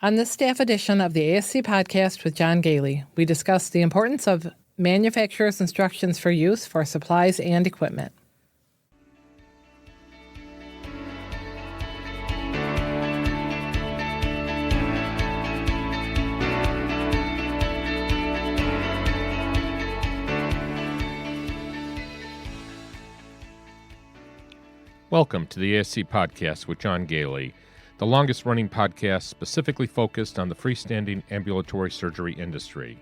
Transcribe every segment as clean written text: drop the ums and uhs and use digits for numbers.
On this staff edition of the ASC Podcast with John Goehle, we discuss the importance of manufacturer's instructions for use for supplies and equipment. Welcome to the ASC Podcast with John Goehle, the longest-running podcast specifically focused on the freestanding ambulatory surgery industry.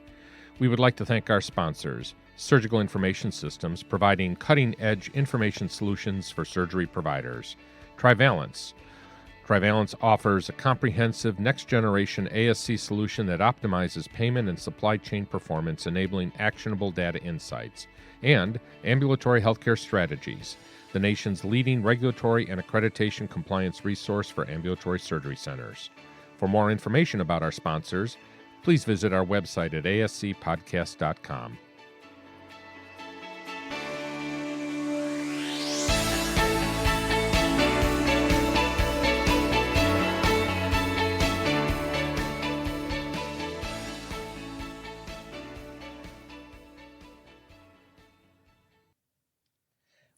We would like to thank our sponsors, Surgical Information Systems, providing cutting-edge information solutions for surgery providers. Trivalence. Trivalence offers a comprehensive next-generation ASC solution that optimizes payment and supply chain performance, enabling actionable data insights. And Ambulatory Healthcare Strategies, the nation's leading regulatory and accreditation compliance resource for ambulatory surgery centers. For more information about our sponsors, please visit our website at ascpodcast.com.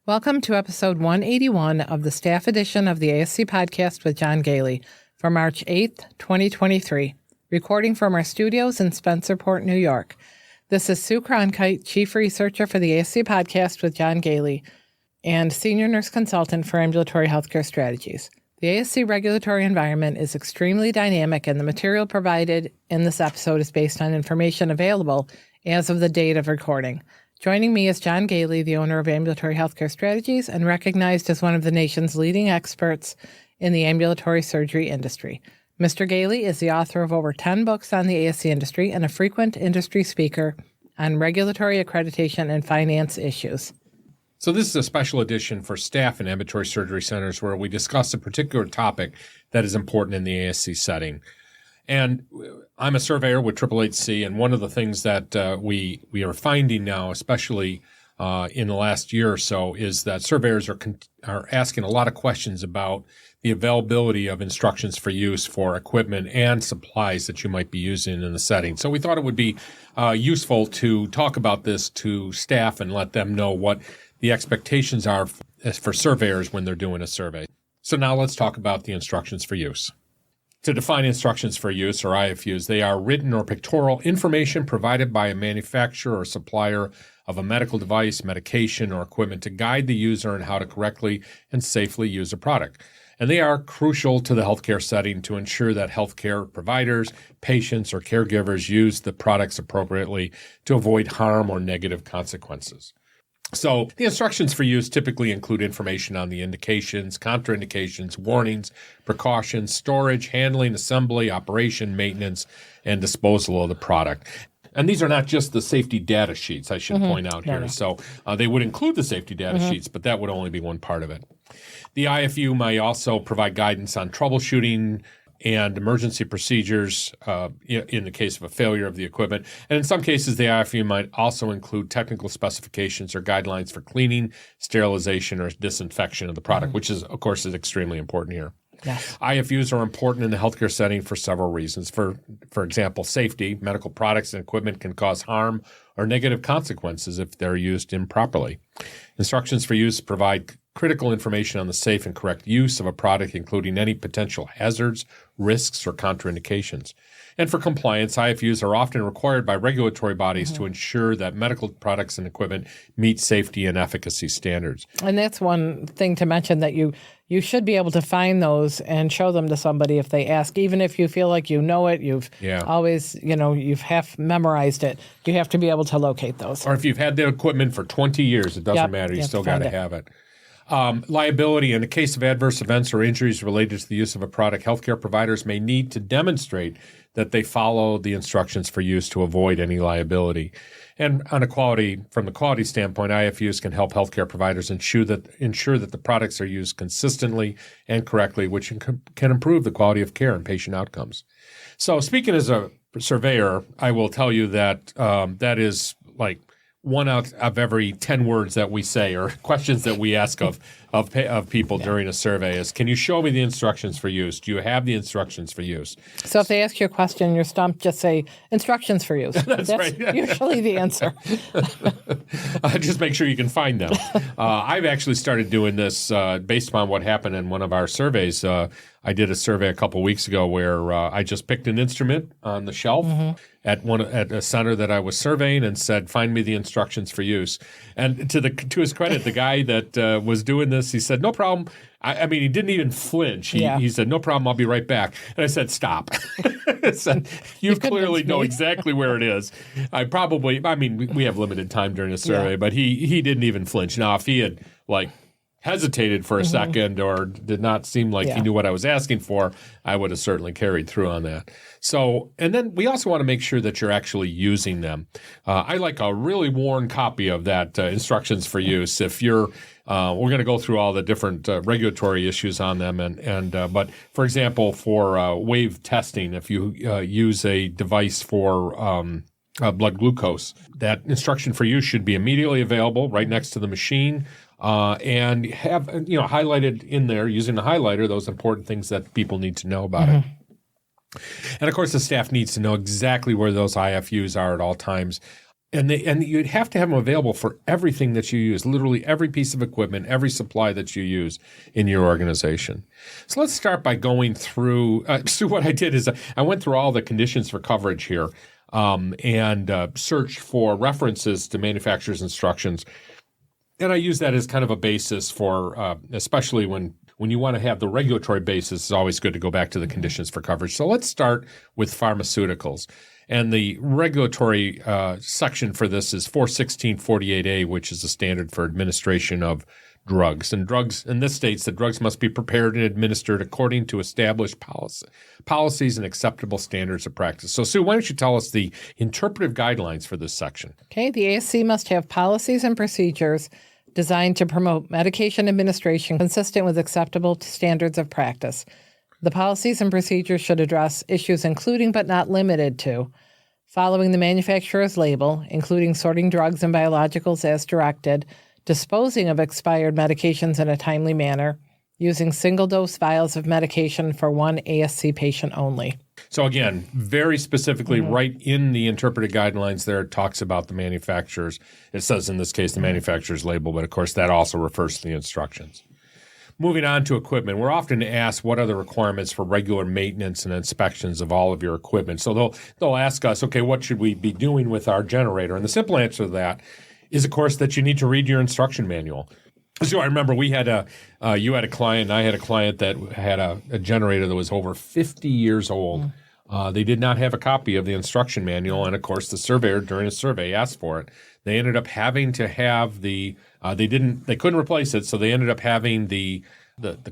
Welcome to episode 181 of the staff edition of the ASC Podcast with John Goehle for March 8th, 2023, recording from our studios in Spencerport, New York. This is Sue Cronkite, Chief Researcher for the ASC Podcast with John Goehle and Senior Nurse Consultant for Ambulatory Healthcare Strategies. The ASC regulatory environment is extremely dynamic, and the material provided in this episode is based on information available as of the date of recording. Joining me is John Goehle, the owner of Ambulatory Healthcare Strategies and recognized as one of the nation's leading experts in the ambulatory surgery industry. Mr. Goehle is the author of over 10 books on the ASC industry and a frequent industry speaker on regulatory accreditation and finance issues. So this is a special edition for staff in ambulatory surgery centers where we discuss a particular topic that is important in the ASC setting. And I'm a surveyor with HHHC, and one of the things that we are finding now, especially in the last year or so, is that surveyors are asking a lot of questions about the availability of instructions for use for equipment and supplies that you might be using in the setting. So we thought it would be useful to talk about this to staff and let them know what the expectations are for surveyors when they're doing a survey. So now let's talk about the instructions for use. To define instructions for use, or IFUs, they are written or pictorial information provided by a manufacturer or supplier of a medical device, medication, or equipment to guide the user on how to correctly and safely use a product. And they are crucial to the healthcare setting to ensure that healthcare providers, patients, or caregivers use the products appropriately to avoid harm or negative consequences. So the instructions for use typically include information on the indications, contraindications, warnings, precautions, storage, handling, assembly, operation, maintenance, and disposal of the product. And these are not just the safety data sheets, I should point out here. So they would include the safety data sheets, but that would only be one part of it. The IFU may also provide guidance on troubleshooting and emergency procedures in the case of a failure of the equipment. And in some cases, the IFU might also include technical specifications or guidelines for cleaning, sterilization, or disinfection of the product, which is, of course, is extremely important here. Yes. IFUs are important in the healthcare setting for several reasons. For example, safety. Medical products and equipment can cause harm or negative consequences if they're used improperly. Instructions for use provide critical information on the safe and correct use of a product, including any potential hazards, risks, or contraindications. And for compliance, IFUs are often required by regulatory bodies to ensure that medical products and equipment meet safety and efficacy standards. And that's one thing to mention, that you should be able to find those and show them to somebody if they ask, even if you feel like you know it, you've always, you've half memorized it. You have to be able to locate those. Or if you've had the equipment for 20 years, it doesn't matter. You still got to have it. Liability. In the case of adverse events or injuries related to the use of a product, healthcare providers may need to demonstrate that they follow the instructions for use to avoid any liability. And from the quality standpoint, IFUs can help healthcare providers ensure that the products are used consistently and correctly, which can improve the quality of care and patient outcomes. So speaking as a surveyor, I will tell you that that is like 1 out of every 10 words that we say or questions that we ask of of people during a survey is, can you show me the instructions for use? Do you have the instructions for use? So if they ask you a question, you're stumped, just say instructions for use. That's right. Usually the answer. Just make sure you can find them. I've actually started doing this based upon what happened in one of our surveys. I did a survey a couple weeks ago where I just picked an instrument on the shelf at a center that I was surveying and said, "Find me the instructions for use." And to his credit, the guy that was doing this, he said, "No problem." I mean, he didn't even flinch. He said, "No problem, I'll be right back." And I said, "Stop." I said, "You clearly know exactly where it is." We have limited time during a survey, but he didn't even flinch. Now, if he had hesitated for a second or did not seem like he knew what I was asking for, I would have certainly carried through on that. So, and then we also want to make sure that you're actually using them. I like a really worn copy of that instructions for use. If you're, we're going to go through all the different regulatory issues on them, but for example, for wave testing, if you use a device for blood glucose, that instruction for use should be immediately available right next to the machine. And have highlighted in there using the highlighter those important things that people need to know about it. And of course, the staff needs to know exactly where those IFUs are at all times. And you'd have to have them available for everything that you use, literally every piece of equipment, every supply that you use in your organization. So let's start by going through. So what I did is I went through all the conditions for coverage here and searched for references to manufacturer's instructions. And I use that as kind of a basis for, especially when you want to have the regulatory basis, it's always good to go back to the conditions for coverage. So let's start with pharmaceuticals. And the regulatory section for this is 41648A, which is the standard for administration of drugs. And drugs, and this states that drugs must be prepared and administered according to established policies and acceptable standards of practice. So, Sue, why don't you tell us the interpretive guidelines for this section? Okay, the ASC must have policies and procedures designed to promote medication administration consistent with acceptable standards of practice. The policies and procedures should address issues including but not limited to following the manufacturer's label, including sorting drugs and biologicals as directed, disposing of expired medications in a timely manner, using single-dose vials of medication for one ASC patient only. So again, very specifically right in the interpretive guidelines there, it talks about the manufacturer's. It says in this case the manufacturer's label, but of course that also refers to the instructions. Moving on to equipment, we're often asked what are the requirements for regular maintenance and inspections of all of your equipment. So they'll ask us, okay, what should we be doing with our generator? And the simple answer to that is, of course, that you need to read your instruction manual. So I remember you had a client, and I had a client that had a generator that was over 50 years old. They did not have a copy of the instruction manual, and of course, the surveyor during a survey asked for it. They ended up having to have they couldn't replace it, so they ended up having the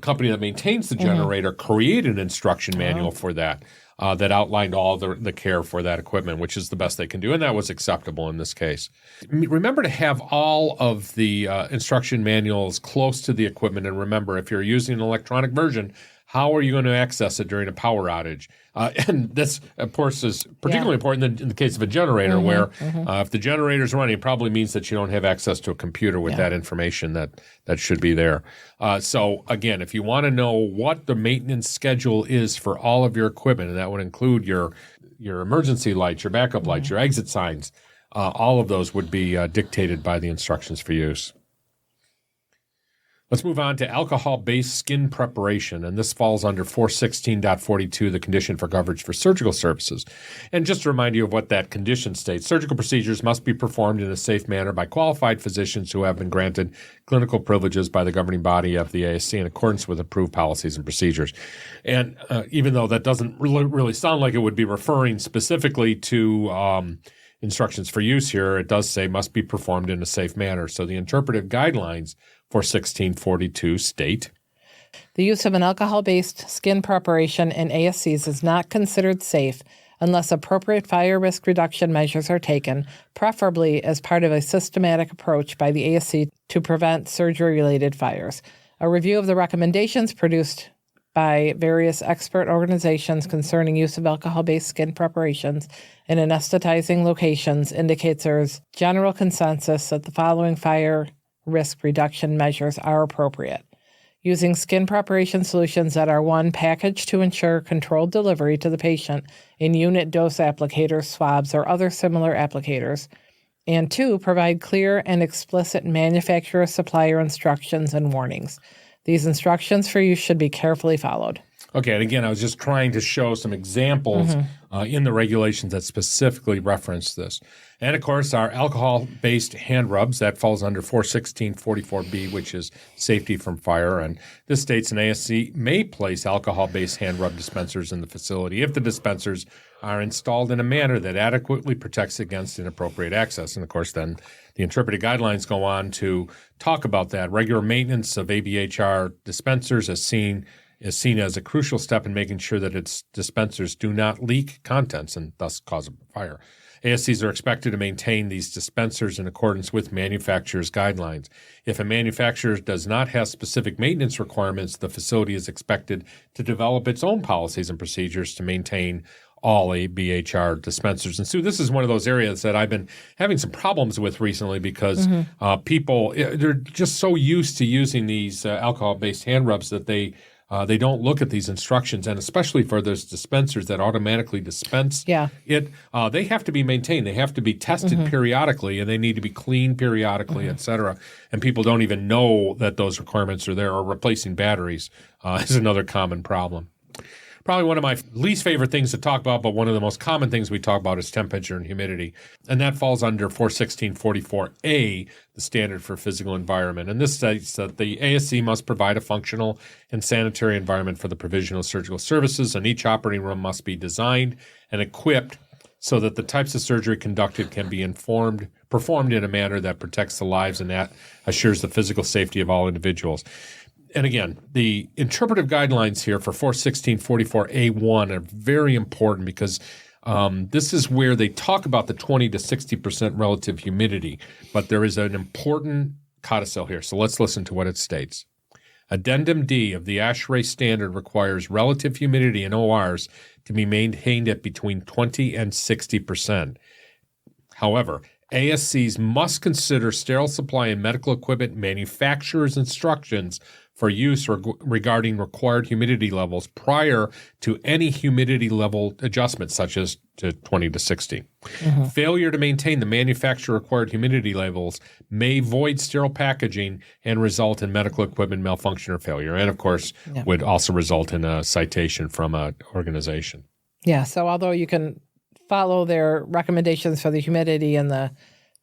company that maintains the generator create an instruction manual for that. That outlined all the care for that equipment, which is the best they can do, and that was acceptable in this case. Remember to have all of the instruction manuals close to the equipment, and remember, if you're using an electronic version, how are you going to access it during a power outage? And this, of course, is particularly important in the case of a generator where if the generator is running, it probably means that you don't have access to a computer with that information that should be there. So, again, if you want to know what the maintenance schedule is for all of your equipment, and that would include your emergency lights, your backup lights, your exit signs, all of those would be dictated by the instructions for use. Let's move on to alcohol-based skin preparation, and this falls under 416.42, the condition for coverage for surgical services. And just to remind you of what that condition states, surgical procedures must be performed in a safe manner by qualified physicians who have been granted clinical privileges by the governing body of the ASC in accordance with approved policies and procedures. And even though that doesn't really sound like it would be referring specifically to instructions for use here, it does say must be performed in a safe manner. So the interpretive guidelines for 1642 state, the use of an alcohol-based skin preparation in ASCs is not considered safe unless appropriate fire risk reduction measures are taken, preferably as part of a systematic approach by the ASC to prevent surgery-related fires. A review of the recommendations produced by various expert organizations concerning use of alcohol-based skin preparations in anesthetizing locations indicates there is general consensus that the following fire risk reduction measures are appropriate. using skin preparation solutions that are, 1, packaged to ensure controlled delivery to the patient in unit dose applicators, swabs, or other similar applicators, and 2, provide clear and explicit manufacturer supplier instructions and warnings. These instructions for use should be carefully followed. Okay, and again, I was just trying to show some examples in the regulations that specifically reference this. And, of course, our alcohol-based hand rubs, that falls under 41644B, which is safety from fire. And this states an ASC may place alcohol-based hand rub dispensers in the facility if the dispensers are installed in a manner that adequately protects against inappropriate access. And, of course, then the Interpretive Guidelines go on to talk about that. Regular maintenance of ABHR dispensers is seen as a crucial step in making sure that its dispensers do not leak contents and thus cause a fire. ASCs are expected to maintain these dispensers in accordance with manufacturer's guidelines. If a manufacturer does not have specific maintenance requirements, the facility is expected to develop its own policies and procedures to maintain all ABHR dispensers. And Sue, this is one of those areas that I've been having some problems with recently because people, they're just so used to using these alcohol-based hand rubs that they don't look at these instructions, and especially for those dispensers that automatically dispense it, they have to be maintained. They have to be tested periodically, and they need to be cleaned periodically, et cetera. And people don't even know that those requirements are there, or replacing batteries is another common problem. Probably one of my least favorite things to talk about, but one of the most common things we talk about is temperature and humidity. And that falls under 41644A, the standard for physical environment. And this states that the ASC must provide a functional and sanitary environment for the provision of surgical services, and each operating room must be designed and equipped so that the types of surgery conducted can be performed in a manner that protects the lives and that assures the physical safety of all individuals. And again, the interpretive guidelines here for 41644A1 are very important because this is where they talk about the 20 to 60% relative humidity, but there is an important codicil here. So let's listen to what it states. Addendum D of the ASHRAE standard requires relative humidity in ORs to be maintained at between 20 and 60%. However, ASCs must consider sterile supply and medical equipment manufacturers' instructions for use regarding required humidity levels prior to any humidity level adjustments, such as to 20 to 60. Failure to maintain the manufacturer required humidity levels may void sterile packaging and result in medical equipment malfunction or failure, and of course would also result in a citation from an organization. Yeah, so although you can follow their recommendations for the humidity and the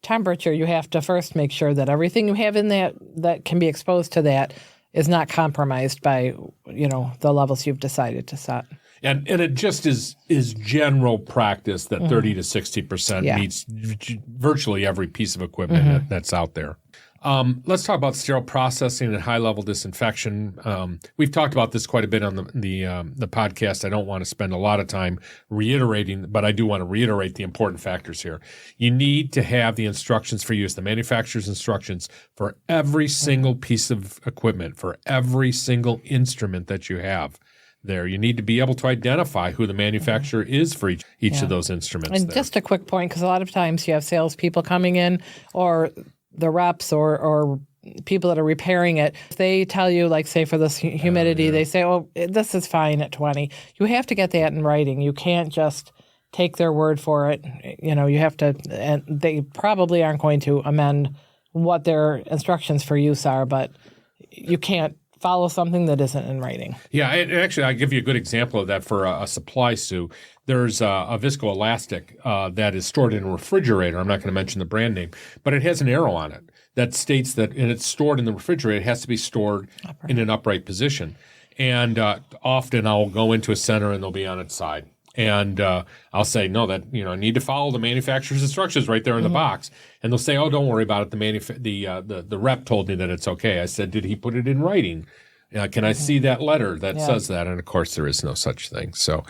temperature, you have to first make sure that everything you have in that can be exposed to that is not compromised by, the levels you've decided to set. And it just is general practice that 30 to 60% meets virtually every piece of equipment that's out there. Let's talk about sterile processing and high-level disinfection. We've talked about this quite a bit on the podcast. I don't want to spend a lot of time reiterating, but I do want to reiterate the important factors here. You need to have the instructions for use, the manufacturer's instructions for every single piece of equipment, for every single instrument that you have there. You need to be able to identify who the manufacturer is for each of those instruments. And just a quick point, because a lot of times you have salespeople coming in or the reps or people that are repairing it, they tell you, like, say for this humidity, they say, oh, this is fine at 20. You have to get that in writing. You can't just take their word for it. You have to, and they probably aren't going to amend what their instructions for use are, but you can't follow something that isn't in writing. Yeah, actually, I'll give you a good example of that for a supply, Sue. There's a viscoelastic that is stored in a refrigerator. I'm not going to mention the brand name, but it has an arrow on it that states that, and it's stored in the refrigerator, it has to be stored in an upright position. And often I'll go into a center and they'll be on its side. And I'll say, no, that I need to follow the manufacturer's instructions right there in the box. And they'll say, oh, don't worry about it. The rep told me that it's okay. I said, did he put it in writing? Can I see that letter that says that? And of course, there is no such thing. So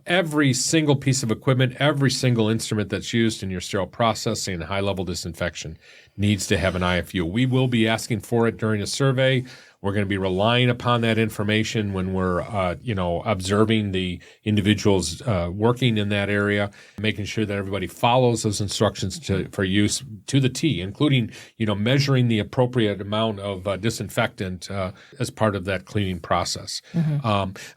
every single piece of equipment, every single instrument that's used in your sterile processing and high-level disinfection needs to have an IFU. We will be asking for it during a survey. We're going to be relying upon that information when we're, observing the individuals working in that area, making sure that everybody follows those instructions for use to the T, including, measuring the appropriate amount of disinfectant as part of that cleaning process.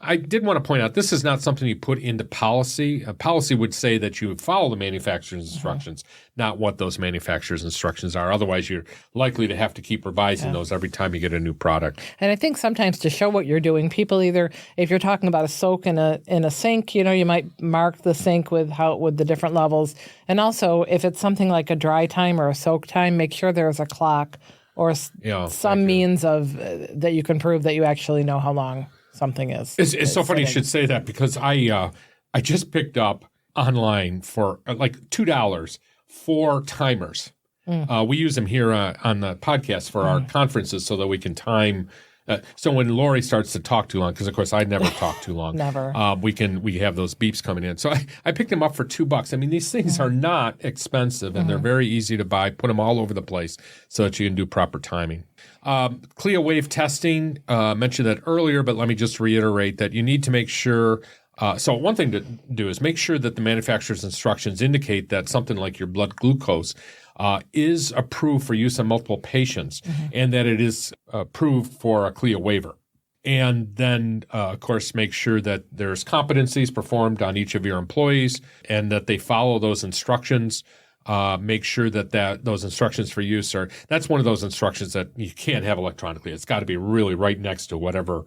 I did want to point out, this is not something you put into policy. A policy would say that you would follow the manufacturer's instructions, not what those manufacturer's instructions are. Otherwise, you're likely to have to keep revising those every time you get a new product. And I think sometimes to show what you're doing, people either, if you're talking about a soak in a sink, you might mark the sink with the different levels. And also, if it's something like a dry time or a soak time, make sure there's a clock or some means of that you can prove that you actually know how long something is. It's so funny you should say that, because I just picked up online for like $2 4 timers. We use them here on the podcast for our conferences so that we can time. So when Lori starts to talk too long, because of course I never talk too long. Never. We have those beeps coming in. So I picked them up for $2. I mean, these things are not expensive, and they're very easy to buy. Put them all over the place so that you can do proper timing. CLIA wave testing, mentioned that earlier, but let me just reiterate that you need to make sure. So one thing to do is make sure that the manufacturer's instructions indicate that something like your blood glucose is approved for use on multiple patients, and that it is approved for a CLIA waiver. And then, of course, make sure that there's competencies performed on each of your employees and that they follow those instructions. Make sure that those instructions for use that's one of those instructions that you can't have electronically. It's got to be really right next to whatever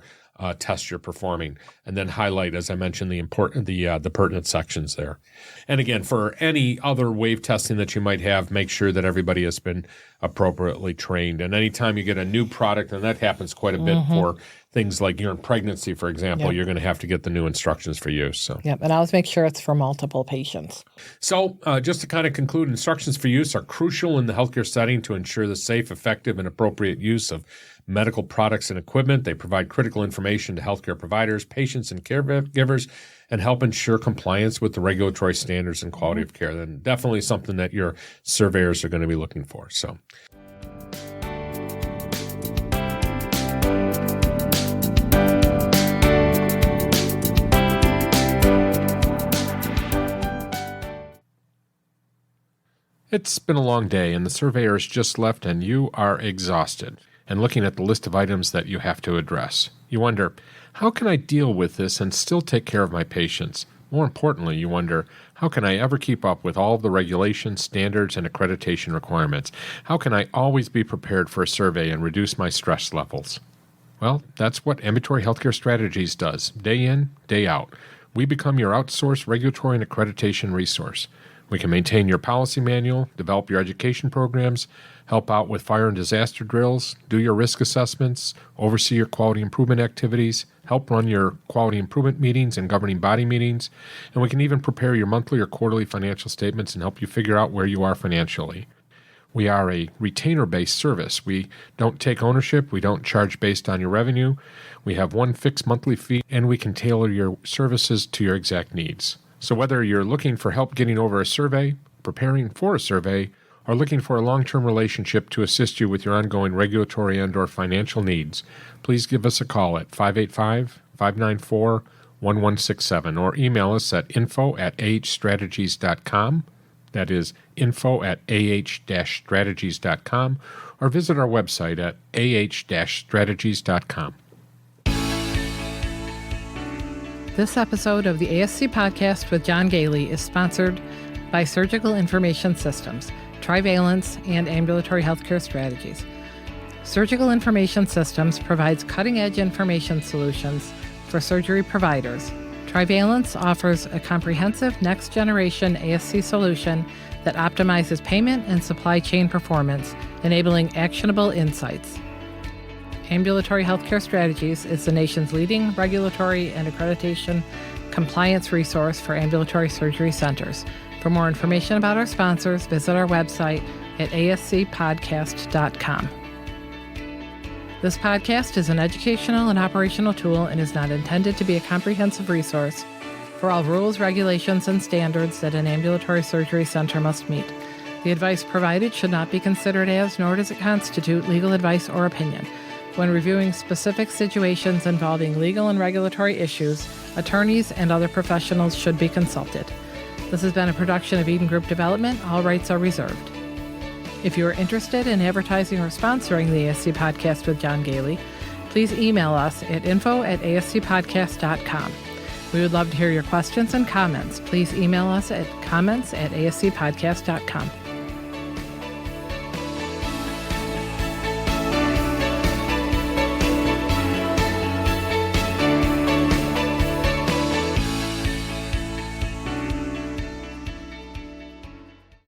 test you're performing, and then highlight, as I mentioned, the pertinent sections there. And again, for any other wave testing that you might have, make sure that everybody has been appropriately trained. And anytime you get a new product, and that happens quite a bit for things like urine pregnancy, for example, you're going to have to get the new instructions for use. So. Yep, and always make sure it's for multiple patients. So just to kind of conclude, instructions for use are crucial in the healthcare setting to ensure the safe, effective, and appropriate use of medical products and equipment. They provide critical information to healthcare providers, patients, and caregivers, and help ensure compliance with the regulatory standards and quality of care. And definitely something that your surveyors are going to be looking for. So. It's been a long day, and the surveyor's just left, and you are exhausted. And looking at the list of items that you have to address, you wonder, how can I deal with this and still take care of my patients? More importantly, you wonder, how can I ever keep up with all of the regulations, standards, and accreditation requirements? How can I always be prepared for a survey and reduce my stress levels? Well, that's what Ambulatory Healthcare Strategies does, day in, day out. We become your outsourced regulatory and accreditation resource. We can maintain your policy manual, develop your education programs, help out with fire and disaster drills, do your risk assessments, oversee your quality improvement activities, help run your quality improvement meetings and governing body meetings, and we can even prepare your monthly or quarterly financial statements and help you figure out where you are financially. We are a retainer-based service. We don't take ownership. We don't charge based on your revenue. We have one fixed monthly fee, and we can tailor your services to your exact needs. So whether you're looking for help getting over a survey, preparing for a survey, or looking for a long-term relationship to assist you with your ongoing regulatory and/or financial needs, please give us a call at 585-594-1167 or email us at info@ahstrategies.com. That is info@ah-strategies.com, or visit our website at ah-strategies.com. This episode of the ASC Podcast with John Goehle is sponsored by Surgical Information Systems, Trivalence, and Ambulatory Healthcare Strategies. Surgical Information Systems provides cutting-edge information solutions for surgery providers. Trivalence offers a comprehensive next-generation ASC solution that optimizes payment and supply chain performance, enabling actionable insights. Ambulatory Healthcare Strategies is the nation's leading regulatory and accreditation compliance resource for ambulatory surgery centers. For more information about our sponsors, visit our website at ascpodcast.com. This podcast is an educational and operational tool and is not intended to be a comprehensive resource for all rules, regulations, and standards that an ambulatory surgery center must meet. The advice provided should not be considered as, nor does it constitute, legal advice or opinion. When reviewing specific situations involving legal and regulatory issues, attorneys and other professionals should be consulted. This has been a production of Eden Group Development. All rights are reserved. If you are interested in advertising or sponsoring the ASC Podcast with John Goehle, please email us at info@ascpodcast.com. We would love to hear your questions and comments. Please email us at comments@ascpodcast.com.